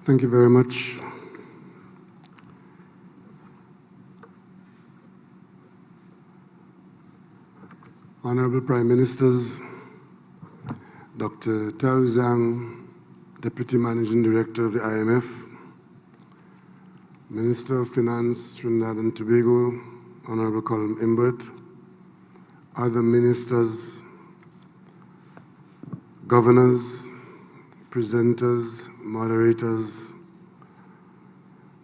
Thank you very much. Honourable Prime Ministers, Dr. Tao Zhang, Deputy Managing Director of the IMF, Minister of Finance, Trinidad and Tobago, Honourable Colin Imbert, other ministers, governors, presenters, moderators,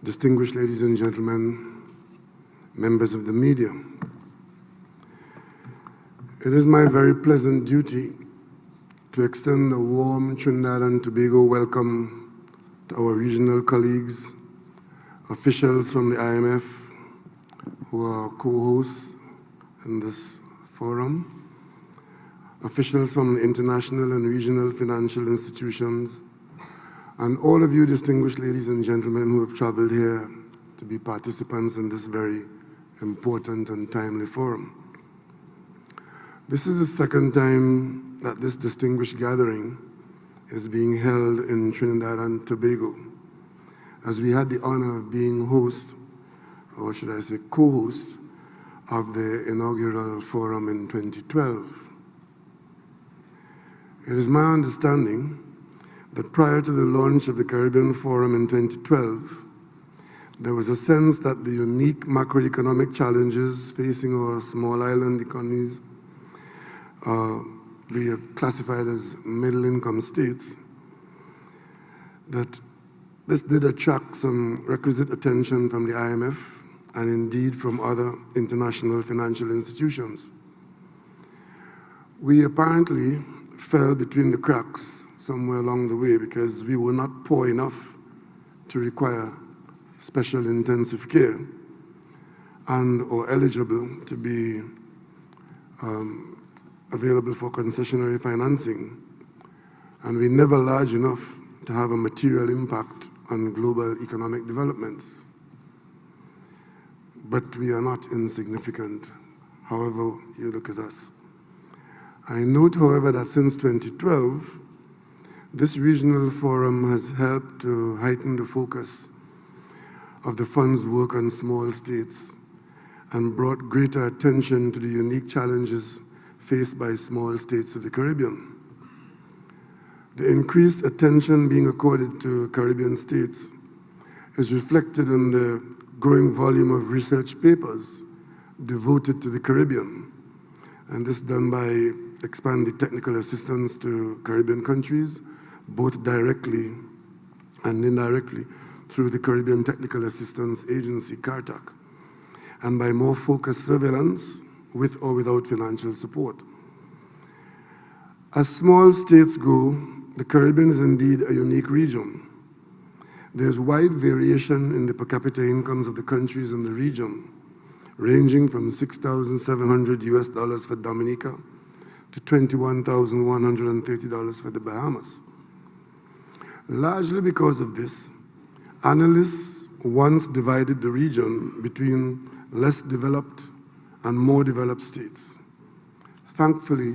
distinguished ladies and gentlemen, members of the media. It is my very pleasant duty to extend a warm Trinidad and Tobago welcome to our regional colleagues, officials from the IMF who are co-hosts in this forum, officials from the international and regional financial institutions, and all of you distinguished ladies and gentlemen who have traveled here to be participants in this very important and timely forum. This is the second time that this distinguished gathering is being held in Trinidad and Tobago, as we had the honor of being host, or should I say co-host, of the inaugural forum in 2012. It is my understanding that prior to the launch of the Caribbean Forum in 2012, there was a sense that the unique macroeconomic challenges facing our small island economies, we are classified as middle-income states, that this did attract some requisite attention from the IMF and indeed from other international financial institutions. We apparently fell between the cracks somewhere along the way because we were not poor enough to require special intensive care and or eligible to be available for concessionary financing, and we're never large enough to have a material impact on global economic developments. But we are not insignificant, however you look at us. I note, however, that since 2012, this regional forum has helped to heighten the focus of the fund's work on small states and brought greater attention to the unique challenges faced by small states of the Caribbean. The increased attention being accorded to Caribbean states is reflected in the growing volume of research papers devoted to the Caribbean, and this done by expanding technical assistance to Caribbean countries, both directly and indirectly through the Caribbean Technical Assistance Agency, CARTAC, and by more focused surveillance with or without financial support. As small states go, the Caribbean is indeed a unique region. There's wide variation in the per capita incomes of the countries in the region, ranging from $6,700 US for Dominica to $21,130 for the Bahamas. Largely because of this, analysts once divided the region between less developed and more developed states. Thankfully,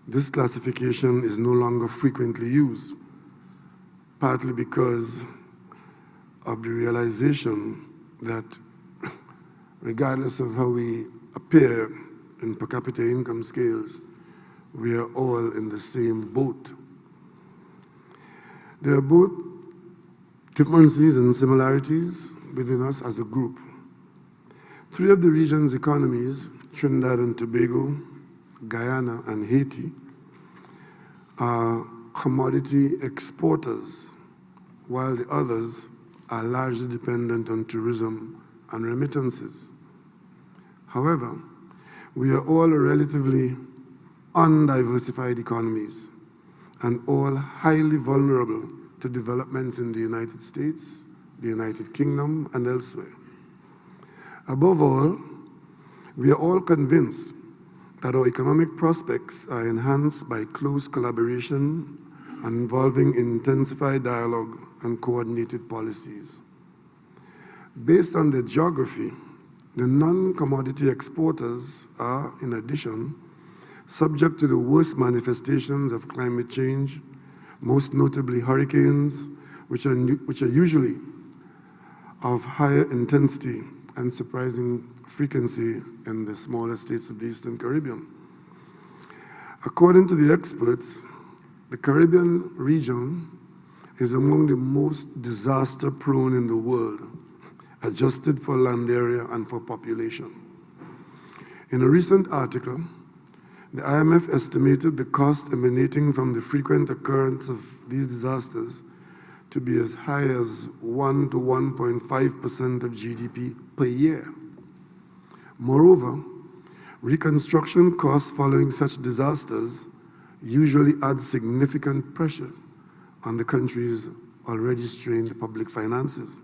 this classification is no longer frequently used, partly because of the realization that regardless of how we appear in per capita income scales, we are all in the same boat. There are both differences and similarities within us as a group. Three of the region's economies, Trinidad and Tobago, Guyana, and Haiti, are commodity exporters, while the others are largely dependent on tourism and remittances. However, we are all relatively undiversified economies and all highly vulnerable to developments in the United States, the United Kingdom, and elsewhere. Above all, we are all convinced that our economic prospects are enhanced by close collaboration and involving intensified dialogue and coordinated policies. Based on their geography, the non-commodity exporters are, in addition, subject to the worst manifestations of climate change, most notably hurricanes, which are usually of higher intensity and surprising frequency in the smaller states of the Eastern Caribbean. According to the experts, the Caribbean region is among the most disaster-prone in the world, adjusted for land area and for population. In a recent article, the IMF estimated the cost emanating from the frequent occurrence of these disasters to be as high as 1 to 1.5% of GDP per year. Moreover, reconstruction costs following such disasters usually add significant pressure on the country's already strained public finances.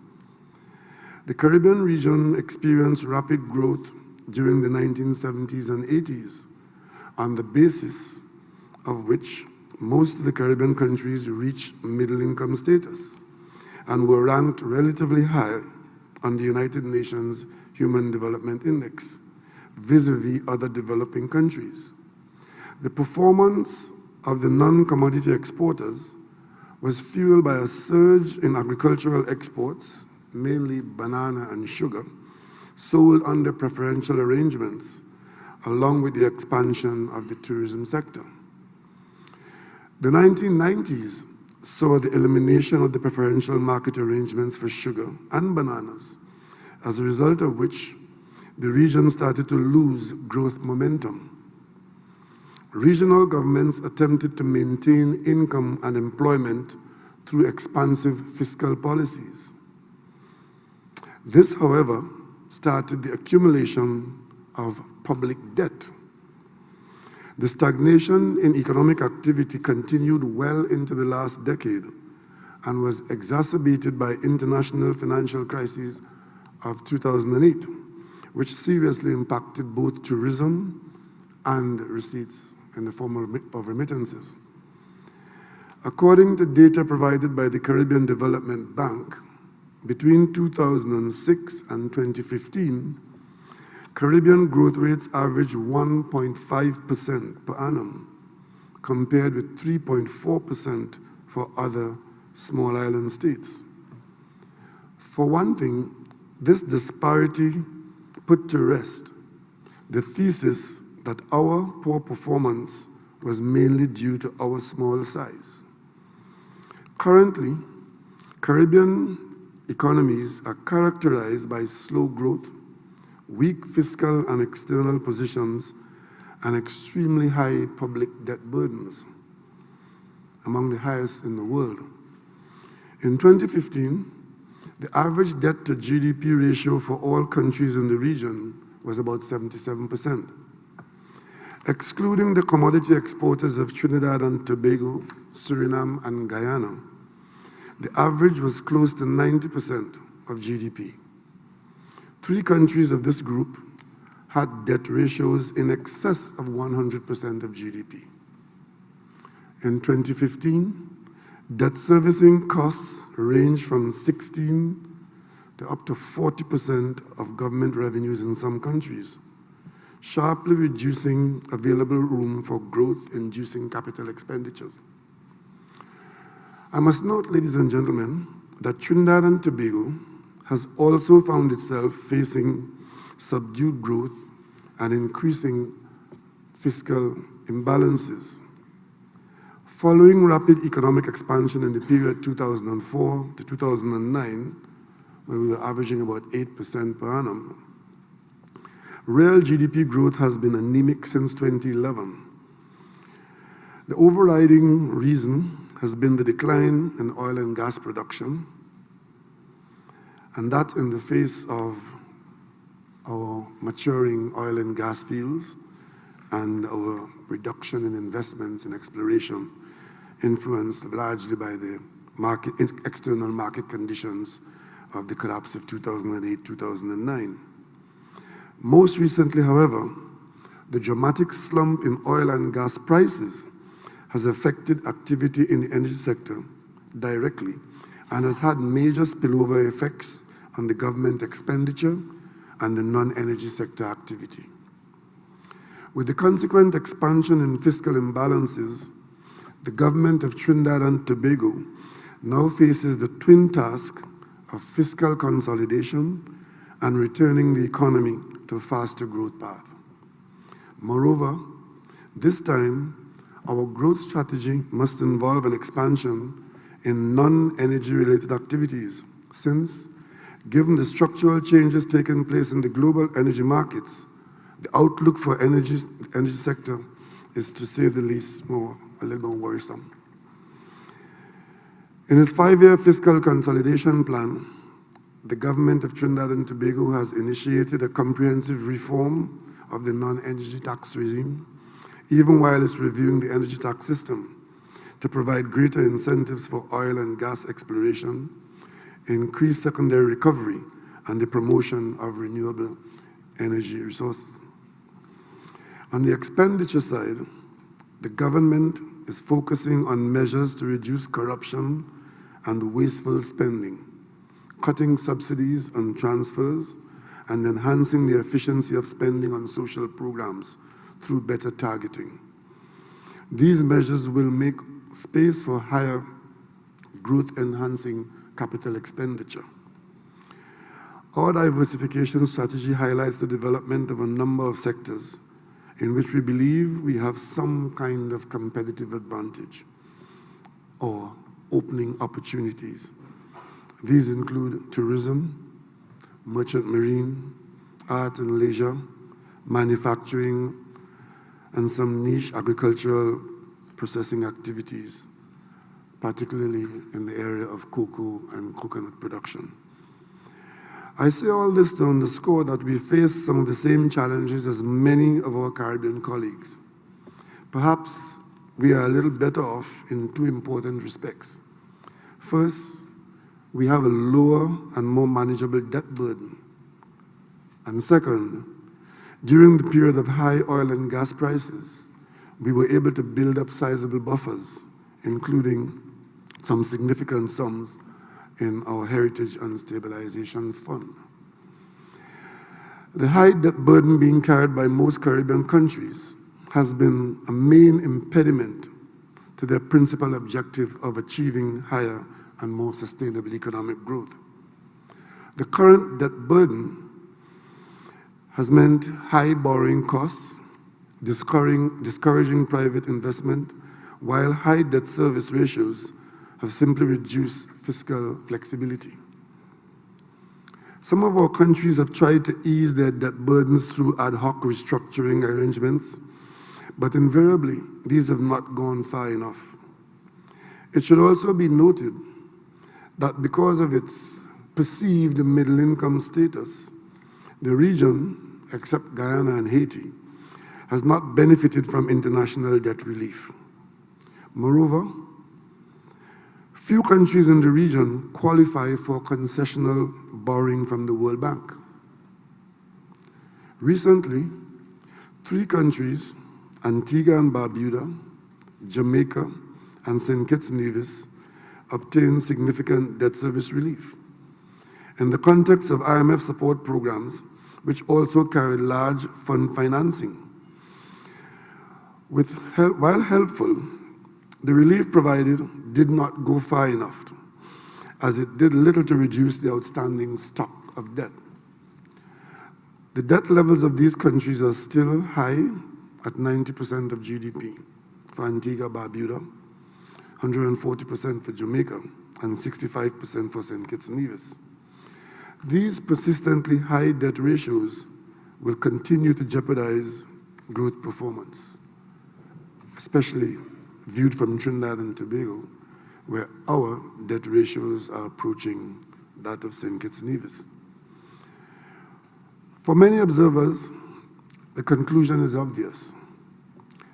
The Caribbean region experienced rapid growth during the 1970s and 80s, on the basis of which most of the Caribbean countries reached middle-income status and were ranked relatively high on the United Nations Human Development Index, vis-a-vis other developing countries. The performance of the non-commodity exporters was fueled by a surge in agricultural exports, mainly banana and sugar, sold under preferential arrangements, along with the expansion of the tourism sector. The 1990s saw the elimination of the preferential market arrangements for sugar and bananas, as a result of which the region started to lose growth momentum. Regional governments attempted to maintain income and employment through expansive fiscal policies. This, however, started the accumulation of public debt. The stagnation in economic activity continued well into the last decade and was exacerbated by international financial crisis of 2008, which seriously impacted both tourism and receipts in the form of remittances. According to data provided by the Caribbean Development Bank, between 2006 and 2015, Caribbean growth rates averaged 1.5% per annum, compared with 3.4% for other small island states. For one thing, this disparity put to rest the thesis that our poor performance was mainly due to our small size. Currently, Caribbean economies are characterized by slow growth, weak fiscal and external positions, and extremely high public debt burdens, among the highest in the world. In 2015, the average debt to GDP ratio for all countries in the region was about 77%. Excluding the commodity exporters of Trinidad and Tobago, Suriname, and Guyana, the average was close to 90% of GDP. 3 countries of this group had debt ratios in excess of 100% of GDP. In 2015, debt servicing costs ranged from 16 to up to 40% of government revenues in some countries, sharply reducing available room for growth-inducing capital expenditures. I must note, ladies and gentlemen, that Trinidad and Tobago has also found itself facing subdued growth and increasing fiscal imbalances. Following rapid economic expansion in the period 2004 to 2009, where we were averaging about 8% per annum, real GDP growth has been anemic since 2011. The overriding reason has been the decline in oil and gas production, and that in the face of our maturing oil and gas fields and our reduction in investments in exploration, influenced largely by the external market conditions of the collapse of 2008-2009. Most recently, however, the dramatic slump in oil and gas prices has affected activity in the energy sector directly and has had major spillover effects on the government expenditure and the non-energy sector activity. With the consequent expansion in fiscal imbalances, the government of Trinidad and Tobago now faces the twin task of fiscal consolidation and returning the economy to a faster growth path. Moreover, this time, our growth strategy must involve an expansion in non-energy related activities, since, given the structural changes taking place in the global energy markets, the outlook for the energy sector is, to say the least, a little more worrisome. In its 5-year fiscal consolidation plan, the government of Trinidad and Tobago has initiated a comprehensive reform of the non-energy tax regime, even while it's reviewing the energy tax system to provide greater incentives for oil and gas exploration, increase secondary recovery, and the promotion of renewable energy resources. On the expenditure side, the government is focusing on measures to reduce corruption and wasteful spending, cutting subsidies and transfers, and enhancing the efficiency of spending on social programs through better targeting. These measures will make space for higher growth-enhancing capital expenditure. Our diversification strategy highlights the development of a number of sectors in which we believe we have some kind of competitive advantage or opening opportunities. These include tourism, merchant marine, art and leisure, manufacturing, and some niche agricultural processing activities, particularly in the area of cocoa and coconut production. I say all this to underscore that we face some of the same challenges as many of our Caribbean colleagues. Perhaps we are a little better off in two important respects. First, we have a lower and more manageable debt burden. And second, during the period of high oil and gas prices, we were able to build up sizable buffers, including some significant sums in our Heritage and Stabilization Fund. The high debt burden being carried by most Caribbean countries has been a main impediment to their principal objective of achieving higher and more sustainable economic growth. The current debt burden has meant high borrowing costs, discouraging private investment, while high debt service ratios have simply reduced fiscal flexibility. Some of our countries have tried to ease their debt burdens through ad hoc restructuring arrangements, but invariably, these have not gone far enough. It should also be noted that because of its perceived middle-income status, the region, except Guyana and Haiti, has not benefited from international debt relief. Moreover, few countries in the region qualify for concessional borrowing from the World Bank. Recently, 3 countries, Antigua and Barbuda, Jamaica, and St. Kitts and Nevis, obtained significant debt service relief. In the context of IMF support programs, which also carried large fund financing. While helpful, the relief provided did not go far enough, as it did little to reduce the outstanding stock of debt. The debt levels of these countries are still high at 90% of GDP for Antigua Barbuda, 140% for Jamaica, and 65% for St. Kitts and Nevis. These persistently high debt ratios will continue to jeopardize growth performance, especially viewed from Trinidad and Tobago, where our debt ratios are approaching that of St. Kitts and Nevis. For many observers, the conclusion is obvious.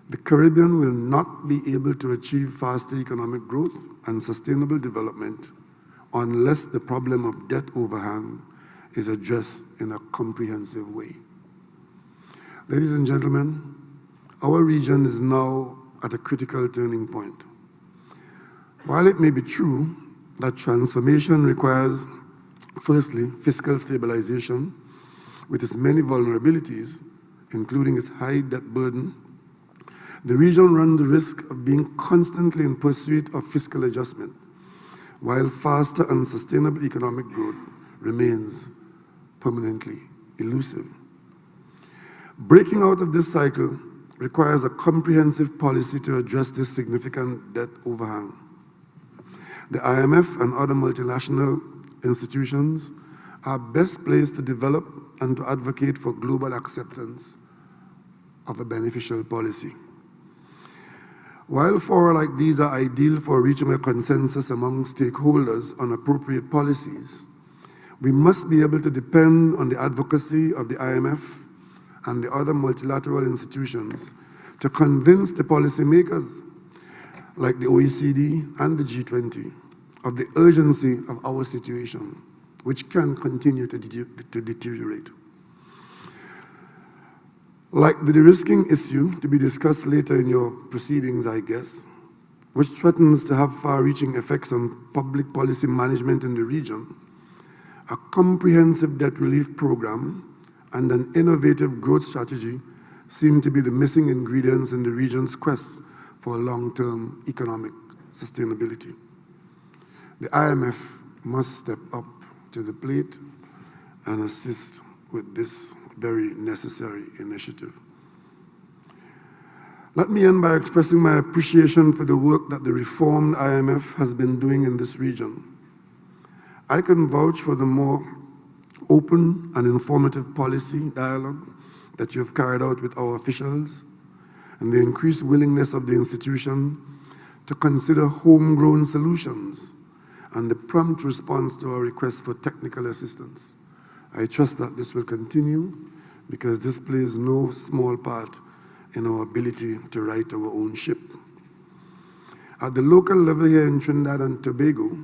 The Caribbean will not be able to achieve faster economic growth and sustainable development unless the problem of debt overhang is addressed in a comprehensive way. Ladies and gentlemen, our region is now at a critical turning point. While it may be true that transformation requires, firstly, fiscal stabilization with its many vulnerabilities, including its high debt burden, the region runs the risk of being constantly in pursuit of fiscal adjustment, while faster and sustainable economic growth remains permanently elusive. Breaking out of this cycle requires a comprehensive policy to address this significant debt overhang. The IMF and other multinational institutions are best placed to develop and to advocate for global acceptance of a beneficial policy. While fora like these are ideal for reaching a consensus among stakeholders on appropriate policies, we must be able to depend on the advocacy of the IMF and the other multilateral institutions to convince the policymakers, like the OECD and the G20, of the urgency of our situation, which can continue to deteriorate. Like the Derisking issue, to be discussed later in your proceedings, I guess, which threatens to have far-reaching effects on public policy management in the region, a comprehensive debt relief program and an innovative growth strategy seem to be the missing ingredients in the region's quest for long-term economic sustainability. The IMF must step up to the plate and assist with this very necessary initiative. Let me end by expressing my appreciation for the work that the reformed IMF has been doing in this region. I can vouch for the more open and informative policy dialogue that you have carried out with our officials and the increased willingness of the institution to consider homegrown solutions and the prompt response to our request for technical assistance. I trust that this will continue because this plays no small part in our ability to right our own ship. At the local level here in Trinidad and Tobago,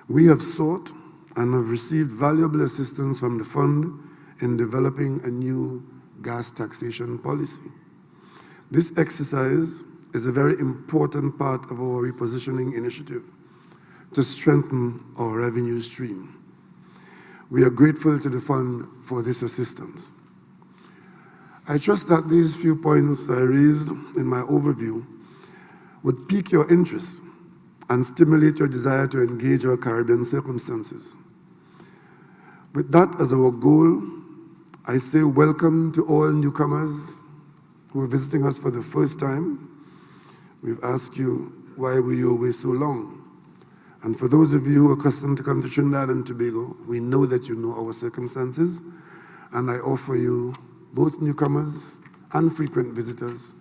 we have sought and have received valuable assistance from the fund in developing a new gas taxation policy. This exercise is a very important part of our repositioning initiative to strengthen our revenue stream. We are grateful to the fund for this assistance. I trust that these few points I raised in my overview would pique your interest and stimulate your desire to engage our Caribbean circumstances. With that as our goal, I say welcome to all newcomers who are visiting us for the first time. We've asked you, why were you away so long? And for those of you who are accustomed to come to Trinidad and Tobago, we know that you know our circumstances, and I offer you, both newcomers and frequent visitors,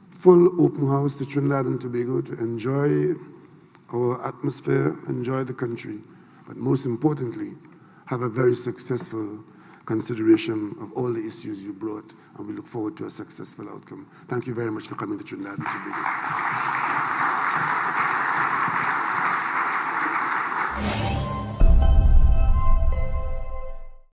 full open house to Trinidad and Tobago to enjoy our atmosphere, enjoy the country, but most importantly, have a very successful consideration of all the issues you brought, and we look forward to a successful outcome. Thank you very much for coming to Trinidad and Tobago.